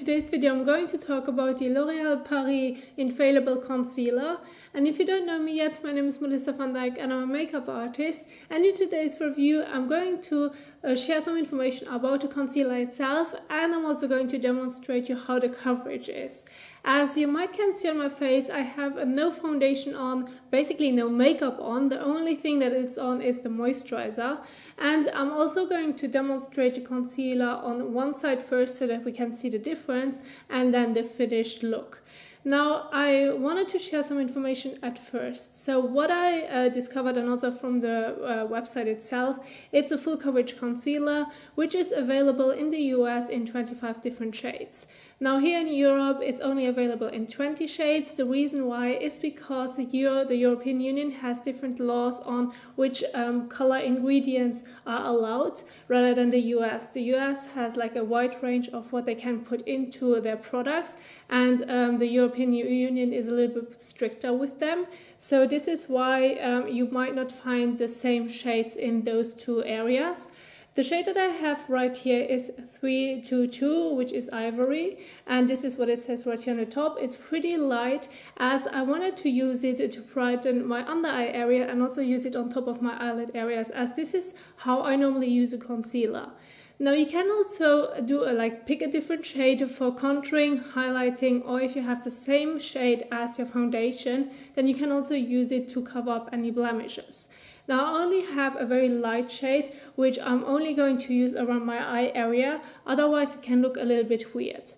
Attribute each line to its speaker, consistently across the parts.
Speaker 1: today's video I'm going to talk about the L'Oréal Paris Infallible Concealer. And if you don't know me yet, my name is Melissa van Dijk and I'm a makeup artist. And in today's review I'm going to share some information about the concealer itself, and I'm also going to demonstrate you how the coverage is. As you might can see on my face, I have no foundation on, basically no makeup on. The only thing that it's on is the moisturizer. And I'm also going to demonstrate the concealer on one side first so that we can see the difference, and then the finished look. Now, I wanted to share some information at first. So what I discovered, and also from the website itself, it's a full coverage concealer, which is available in the US in 25 different shades. Now here in Europe, it's only available in 20 shades. The reason why is because the European Union has different laws on which color ingredients are allowed rather than the US. The US has like a wide range of what they can put into their products, and the European Union is a little bit stricter with them. So this is why you might not find the same shades in those two areas. The shade that I have right here is 322, which is Ivory, and this is what it says right here on the top. It's pretty light, as I wanted to use it to brighten my under eye area and also use it on top of my eyelid areas, as this is how I normally use a concealer. Now you can also do pick a different shade for contouring, highlighting, or if you have the same shade as your foundation, then you can also use it to cover up any blemishes. Now I only have a very light shade, which I'm only going to use around my eye area, otherwise it can look a little bit weird.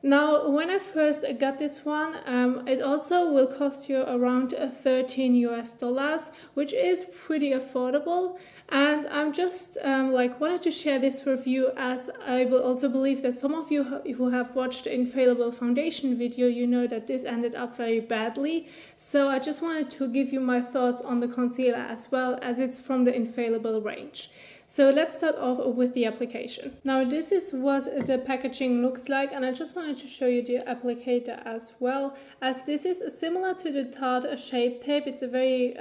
Speaker 1: Now, when I first got this one, it also will cost you around $13 US, which is pretty affordable. And I'm just wanted to share this review, as I will also believe that some of you who have watched the Infallible foundation video, you know that this ended up very badly. So I just wanted to give you my thoughts on the concealer as well, as it's from the Infallible range. So let's start off with the application. Now this is what the packaging looks like, and I just wanted to show you the applicator as well, as this is similar to the Tarte Shape Tape. It's a very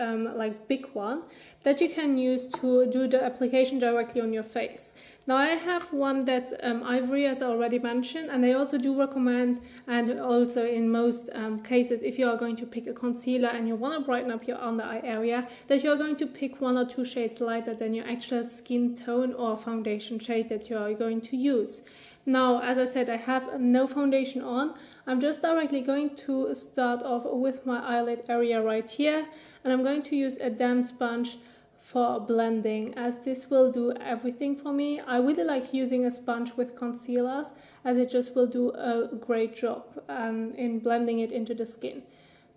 Speaker 1: big one that you can use to do the application directly on your face. Now I have one that's Ivory, as I already mentioned, and I also do recommend, and also in most cases, if you are going to pick a concealer and you want to brighten up your under eye area, that you are going to pick 1 or 2 shades lighter than your actual skin tone or foundation shade that you are going to use. Now, as I said, I have no foundation on. I'm just directly going to start off with my eyelid area right here, and I'm going to use a damp sponge for blending, as this will do everything for me. I really like using a sponge with concealers, as it just will do a great job in blending it into the skin.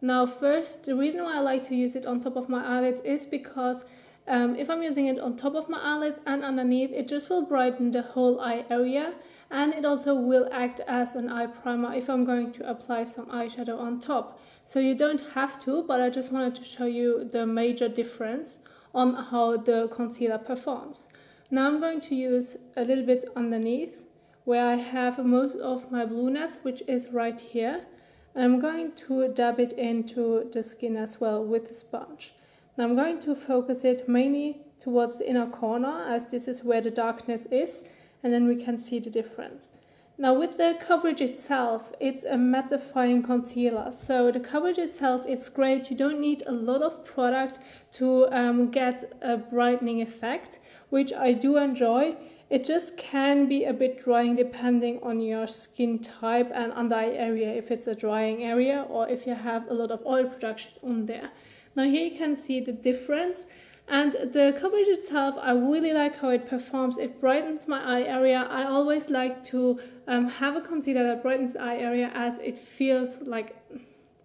Speaker 1: Now first, the reason why I like to use it on top of my eyelids is because if I'm using it on top of my eyelids and underneath, it just will brighten the whole eye area, and it also will act as an eye primer if I'm going to apply some eyeshadow on top. So you don't have to, but I just wanted to show you the major difference on how the concealer performs. Now I'm going to use a little bit underneath, where I have most of my blueness, which is right here, and I'm going to dab it into the skin as well with the sponge. Now I'm going to focus it mainly towards the inner corner, as this is where the darkness is, and then we can see the difference. Now with the coverage itself, it's a mattifying concealer. So the coverage itself, it's great. You don't need a lot of product to get a brightening effect, which I do enjoy. It just can be a bit drying depending on your skin type and under eye area, if it's a drying area or if you have a lot of oil production on there. Now here you can see the difference. And the coverage itself, I really like how it performs. It brightens my eye area. I always like to have a concealer that brightens the eye area, as it feels like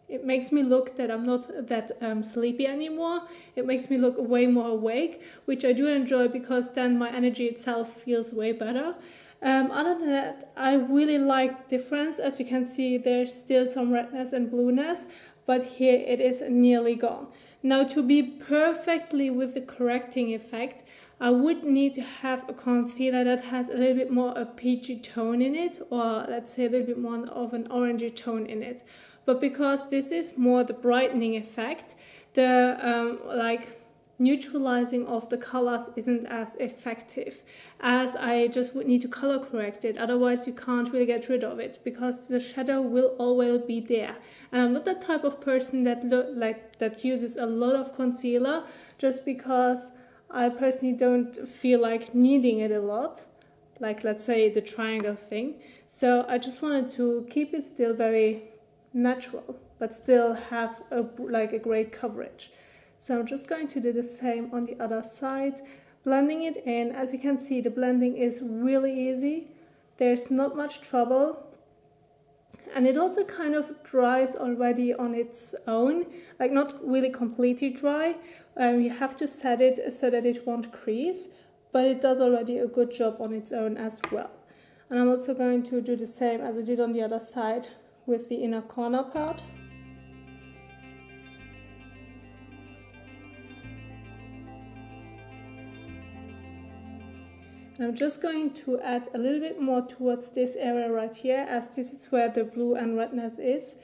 Speaker 1: it makes me look that I'm not that sleepy anymore. It makes me look way more awake, which I do enjoy, because then my energy itself feels way better. Other than that, I really like the difference. As you can see, there's still some redness and blueness, but here it is nearly gone. Now, to be perfectly with the correcting effect, I would need to have a concealer that has a little bit more a peachy tone in it, or let's say a little bit more of an orangey tone in it. But because this is more the brightening effect, the neutralizing of the colors isn't as effective, as I just would need to color correct it. Otherwise you can't really get rid of it, because the shadow will always be there. And I'm not that type of person that uses a lot of concealer, just because I personally don't feel like needing it a lot, like let's say the triangle thing. So I just wanted to keep it still very natural, but still have a great coverage. So I'm just going to do the same on the other side, blending it in. As you can see, the blending is really easy. There's not much trouble. And it also kind of dries already on its own, like not really completely dry. You have to set it so that it won't crease, but it does already a good job on its own as well. And I'm also going to do the same as I did on the other side with the inner corner part. I'm just going to add a little bit more towards this area right here, as this is where the blue and redness is.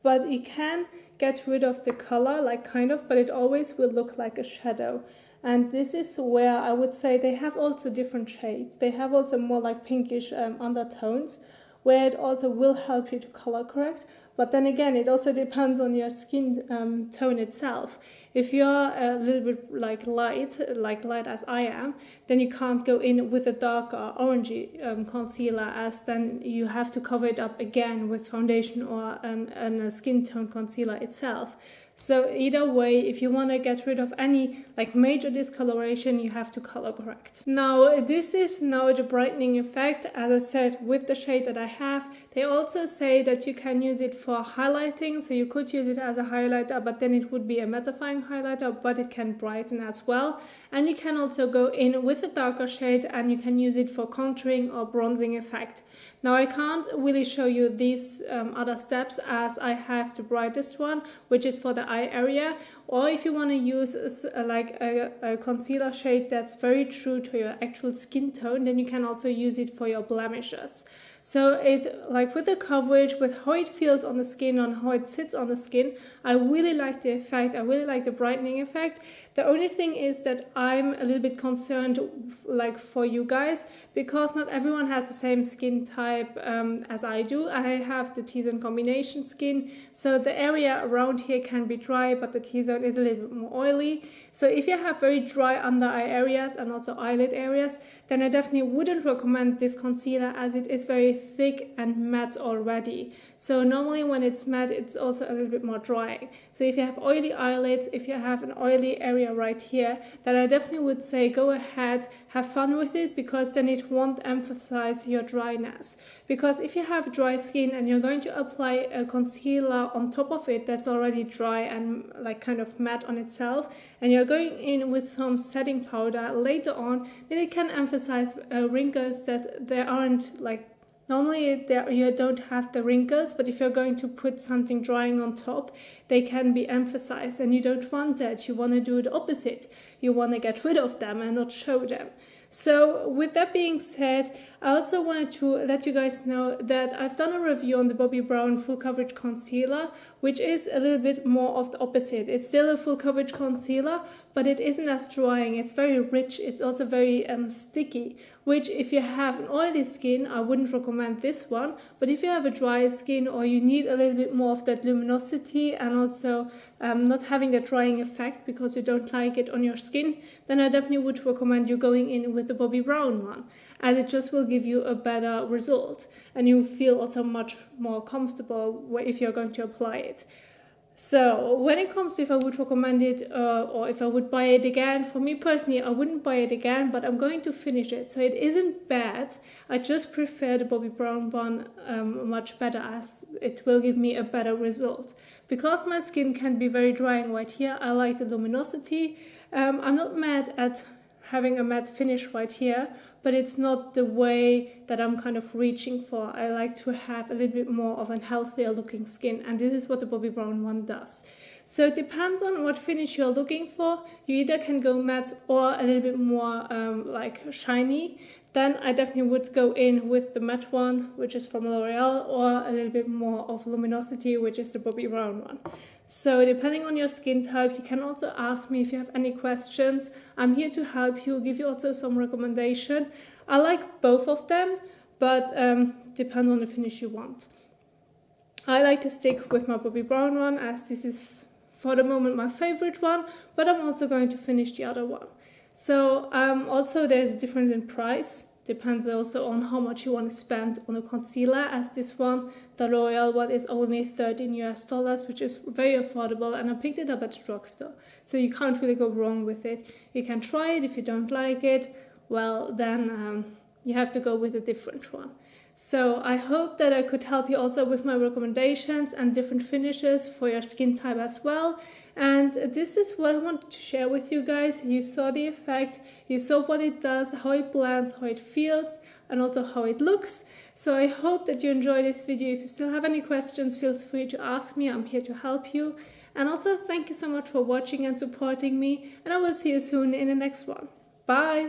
Speaker 1: But you can get rid of the color, like kind of, but it always will look like a shadow. And this is where I would say they have also different shades. They have also more like pinkish undertones, where it also will help you to color correct. But then again, it also depends on your skin tone itself. If you're a little bit like light as I am, then you can't go in with a darker orangey concealer, as then you have to cover it up again with foundation or a skin tone concealer itself. So either way, if you want to get rid of any like major discoloration, you have to color correct. Now this is now the brightening effect. As I said, with the shade that I have, they also say that you can use it for highlighting. So you could use it as a highlighter, but then it would be a mattifying highlighter, but it can brighten as well. And you can also go in with a darker shade and you can use it for contouring or bronzing effect. Now I can't really show you these other steps, as I have the brightest one, which is for the eye area. Or if you want to use a concealer shade that's very true to your actual skin tone, then you can also use it for your blemishes. So it, like with the coverage, with how it feels on the skin, on how it sits on the skin, I really like the effect. I really like the brightening effect. The only thing is that I'm a little bit concerned, like for you guys, because not everyone has the same skin type as I do. I have the T-zone combination skin, so the area around here can be dry, but the T-zone is a little bit more oily. So if you have very dry under eye areas and also eyelid areas, then I definitely wouldn't recommend this concealer, as it is very thick and matte already. So normally when it's matte, it's also a little bit more drying. So if you have oily eyelids, if you have an oily area right here, then I definitely would say go ahead, have fun with it, because then it won't emphasize your dryness. Because if you have dry skin and you're going to apply a concealer on top of it that's already dry and like kind of matte on itself, and you're going in with some setting powder later on, then it can emphasize wrinkles that there aren't, like normally you don't have the wrinkles, but if you're going to put something drying on top, they can be emphasized, and you don't want that. You want to do the opposite. You want to get rid of them and not show them. So with that being said, I also wanted to let you guys know that I've done a review on the Bobbi Brown Full Coverage Concealer, which is a little bit more of the opposite. It's still a full coverage concealer, but it isn't as drying. It's very rich. It's also very sticky, which if you have an oily skin, I wouldn't recommend this one. But if you have a dry skin, or you need a little bit more of that luminosity and also not having that drying effect because you don't like it on your skin, then I definitely would recommend you going in with the Bobbi Brown one, and it just will give you a better result, and you feel also much more comfortable if you're going to apply it. So when it comes to if I would recommend it or if I would buy it again, for me personally, I wouldn't buy it again, but I'm going to finish it. So it isn't bad. I just prefer the Bobbi Brown one much better, as it will give me a better result. Because my skin can be very drying right here, I like the luminosity. I'm not mad at having a matte finish right here, but it's not the way that I'm kind of reaching for. I like to have a little bit more of a healthier looking skin, and this is what the Bobbi Brown one does. So it depends on what finish you're looking for. You either can go matte or a little bit more like shiny. Then I definitely would go in with the matte one, which is from L'Oreal, or a little bit more of luminosity, which is the Bobbi Brown one. So depending on your skin type, you can also ask me if you have any questions. I'm here to help you, give you also some recommendation. I like both of them, but depends on the finish you want. I like to stick with my Bobbi Brown one, as this is for the moment my favorite one, but I'm also going to finish the other one. So also there's a difference in price. Depends also on how much you want to spend on a concealer, as this one, the L'Oreal one, is only $13 US, which is very affordable, and I picked it up at the drugstore. So you can't really go wrong with it. You can try it. If you don't like it, well, then you have to go with a different one. So I hope that I could help you also with my recommendations and different finishes for your skin type as well. And this is what I wanted to share with you guys. You saw the effect, you saw what it does, how it blends, how it feels, and also how it looks. So I hope that you enjoyed this video. If you still have any questions, feel free to ask me. I'm here to help you. And also thank you so much for watching and supporting me, and I will see you soon in the next one. Bye!